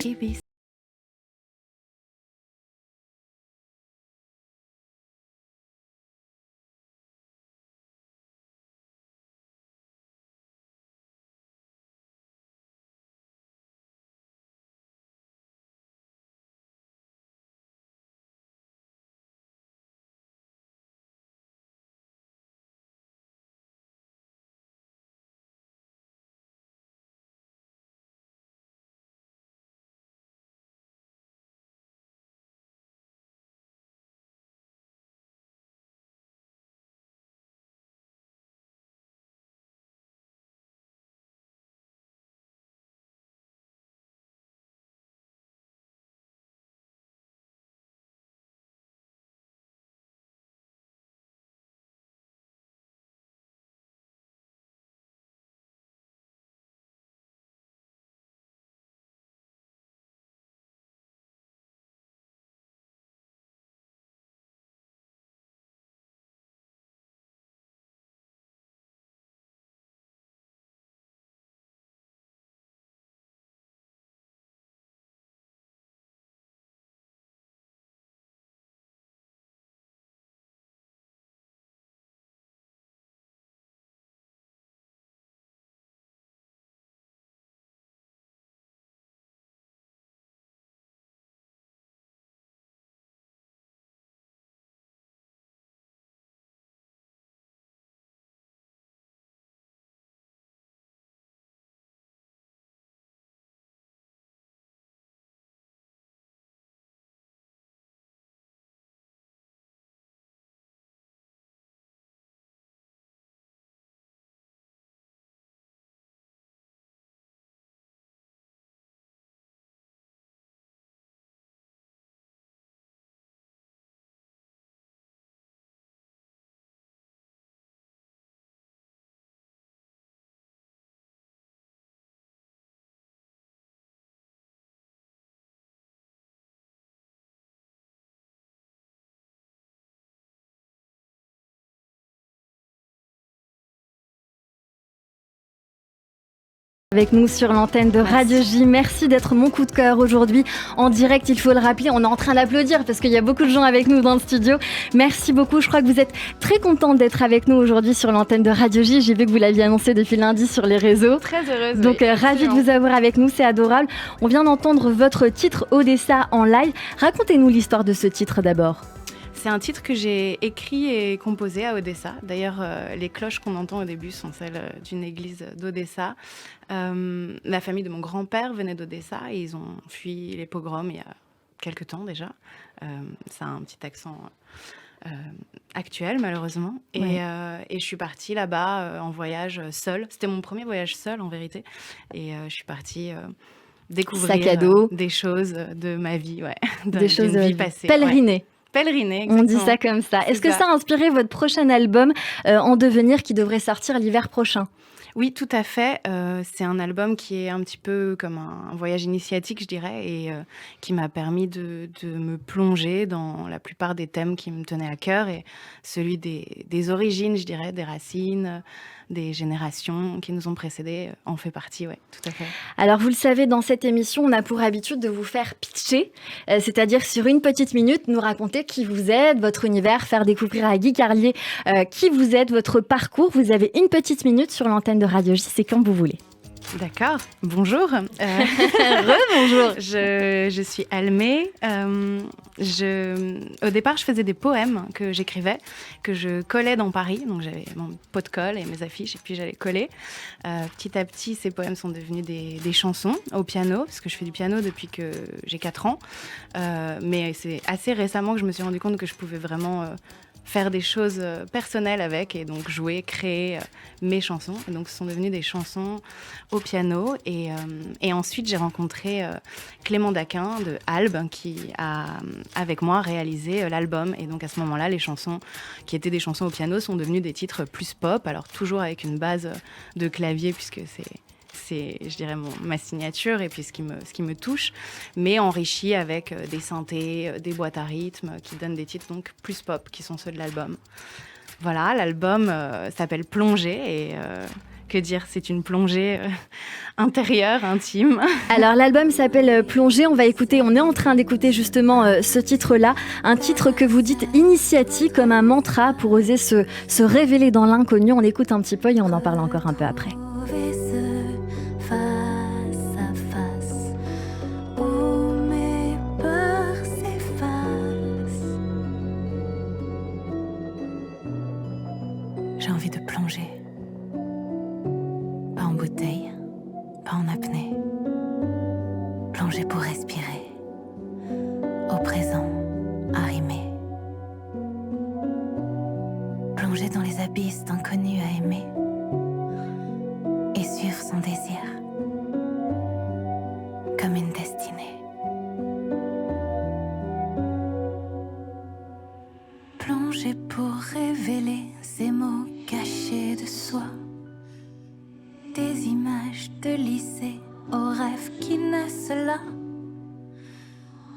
Ibiza. Avec nous sur l'antenne de Radio J. Merci d'être mon coup de cœur aujourd'hui en direct. Il faut le rappeler, on est en train d'applaudir parce qu'il y a beaucoup de gens avec nous dans le studio. Merci beaucoup. Je crois que vous êtes très contente d'être avec nous aujourd'hui sur l'antenne de Radio J. J'ai vu que vous l'aviez annoncé depuis lundi sur les réseaux. Très heureuse. Donc oui, ravie de vous avoir avec nous, c'est adorable. On vient d'entendre votre titre Odessa en live. Racontez-nous l'histoire de ce titre d'abord. C'est un titre que j'ai écrit et composé à Odessa. D'ailleurs, les cloches qu'on entend au début sont celles d'une église d'Odessa. La famille de mon grand-père venait d'Odessa et ils ont fui les pogroms il y a quelques temps déjà. Ça a un petit accent actuel, malheureusement. Ouais. Et je suis partie là-bas en voyage seule. C'était mon premier voyage seul, en vérité. Et je suis partie découvrir Sac à dos. des choses de ma vie, ouais, Des choses d'une vie passée. pèleriner. Ouais. Pèleriner, On exactement. dit ça comme ça. C'est Est-ce que ça. ça a inspiré votre prochain album en devenir qui devrait sortir l'hiver prochain ? Oui, tout à fait. C'est un album qui est un petit peu comme un voyage initiatique, je dirais, et qui m'a permis de me plonger dans la plupart des thèmes qui me tenaient à cœur, et celui des origines, je dirais, des racines, des générations qui nous ont précédés en fait partie, oui, tout à fait. Alors, vous le savez, dans cette émission, on a pour habitude de vous faire pitcher, c'est-à-dire sur une petite minute, nous raconter qui vous êtes, votre univers, faire découvrir à Guy Carlier qui vous êtes, votre parcours. Vous avez une petite minute sur l'antenne de Radio J, c'est quand vous voulez. D'accord, bonjour. Rebonjour. Je suis Almé. Au départ, je faisais des poèmes que j'écrivais, que je collais dans Paris. Donc, j'avais mon pot de colle et mes affiches, et puis j'allais coller. Petit à petit, ces poèmes sont devenus des chansons au piano, parce que je fais du piano depuis que j'ai 4 ans. Mais c'est assez récemment que je me suis rendu compte que je pouvais vraiment faire des choses personnelles avec, et donc jouer, créer mes chansons. Et donc ce sont devenues des chansons au piano. Et ensuite, j'ai rencontré Clément Daquin de Albe, qui a, avec moi, réalisé l'album. Et donc à ce moment-là, les chansons qui étaient des chansons au piano sont devenues des titres plus pop, alors toujours avec une base de clavier, puisque c'est, je dirais, ma signature et puis ce qui me touche, mais enrichi avec des synthés, des boîtes à rythme qui donnent des titres donc plus pop, qui sont ceux de l'album. Voilà, l'album s'appelle Plongée, et que dire, c'est une plongée intérieure, intime. Alors l'album s'appelle Plongée, on est en train d'écouter justement ce titre-là, un titre que vous dites initiatique comme un mantra pour oser se révéler dans l'inconnu. On écoute un petit peu et on en parle encore un peu après. J'ai envie de plonger. Pas en bouteille, pas en apnée. Plonger pour respirer. Au présent, arrimé. Plonger dans les abysses d'inconnus à aimer. Et suivre son désir. Comme une destinée. Plonger pour révéler ces mots cachés de soi. Des images de lycée aux rêves qui naissent là.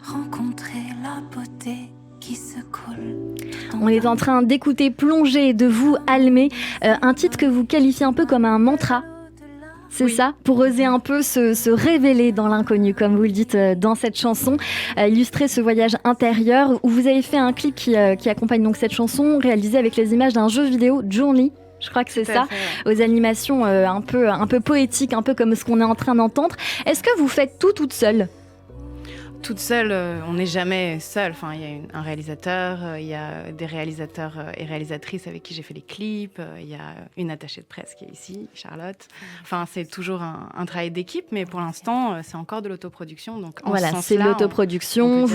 Rencontrer la beauté qui se coule. On est en train d'écouter Plongée de vous, Almé, un titre que vous qualifiez un peu comme un mantra. C'est ça, pour oser un peu se révéler dans l'inconnu, comme vous le dites dans cette chanson, illustrer ce voyage intérieur, où vous avez fait un clip qui accompagne donc cette chanson, réalisé avec les images d'un jeu vidéo, Journey. Je crois que c'est ça, aux animations un peu poétiques, un peu comme ce qu'on est en train d'entendre. Est-ce que vous faites tout toute seule ? Toute seule, on n'est jamais seul. Enfin, il y a un réalisateur, il y a des réalisateurs et réalisatrices avec qui j'ai fait les clips, il y a une attachée de presse qui est ici, Charlotte. Enfin, c'est toujours un travail d'équipe, mais pour l'instant, c'est encore de l'autoproduction. Donc, voilà, c'est l'autoproduction.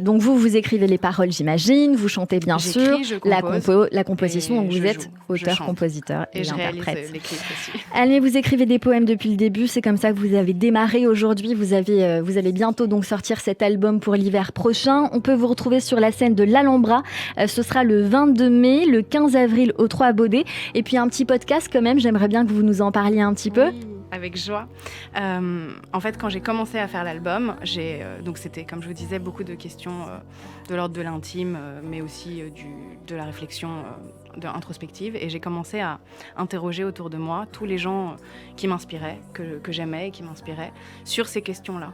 Donc, vous écrivez les paroles, j'imagine, vous chantez bien sûr, la composition, donc vous êtes auteur, compositeur et interprète. Réalise les clips aussi. Almé, vous écrivez des poèmes depuis le début, c'est comme ça que vous avez démarré aujourd'hui. Vous allez bientôt donc sortir cet album pour l'hiver prochain. On peut vous retrouver sur la scène de l'Alhambra. Ce sera le 22 mai, le 15 avril au 3 Baudet. Et puis un petit podcast quand même, j'aimerais bien que vous nous en parliez un petit peu. Avec joie. En fait, quand j'ai commencé à faire l'album, donc c'était, comme je vous disais, beaucoup de questions de l'ordre de l'intime, mais aussi de la réflexion introspective. Et j'ai commencé à interroger autour de moi tous les gens qui m'inspiraient, que j'aimais et qui m'inspiraient, sur ces questions-là.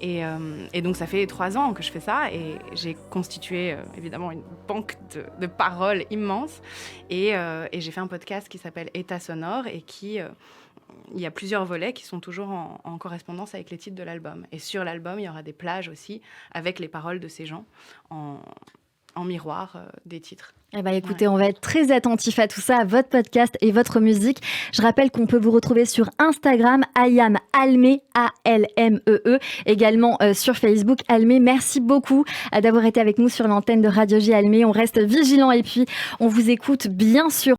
Et donc ça fait 3 ans que je fais ça et j'ai constitué évidemment une banque de paroles immense et j'ai fait un podcast qui s'appelle État sonore et il y a plusieurs volets qui sont toujours en correspondance avec les titres de l'album. Et sur l'album, il y aura des plages aussi avec les paroles de ces gens en miroir des titres. Eh ben, écoutez, on va être très attentifs à tout ça, à votre podcast et votre musique. Je rappelle qu'on peut vous retrouver sur Instagram, Ayam Almé, A-L-M-E-E, également sur Facebook, Almé. Merci beaucoup d'avoir été avec nous sur l'antenne de Radio J Almé. On reste vigilants et puis on vous écoute bien sûr.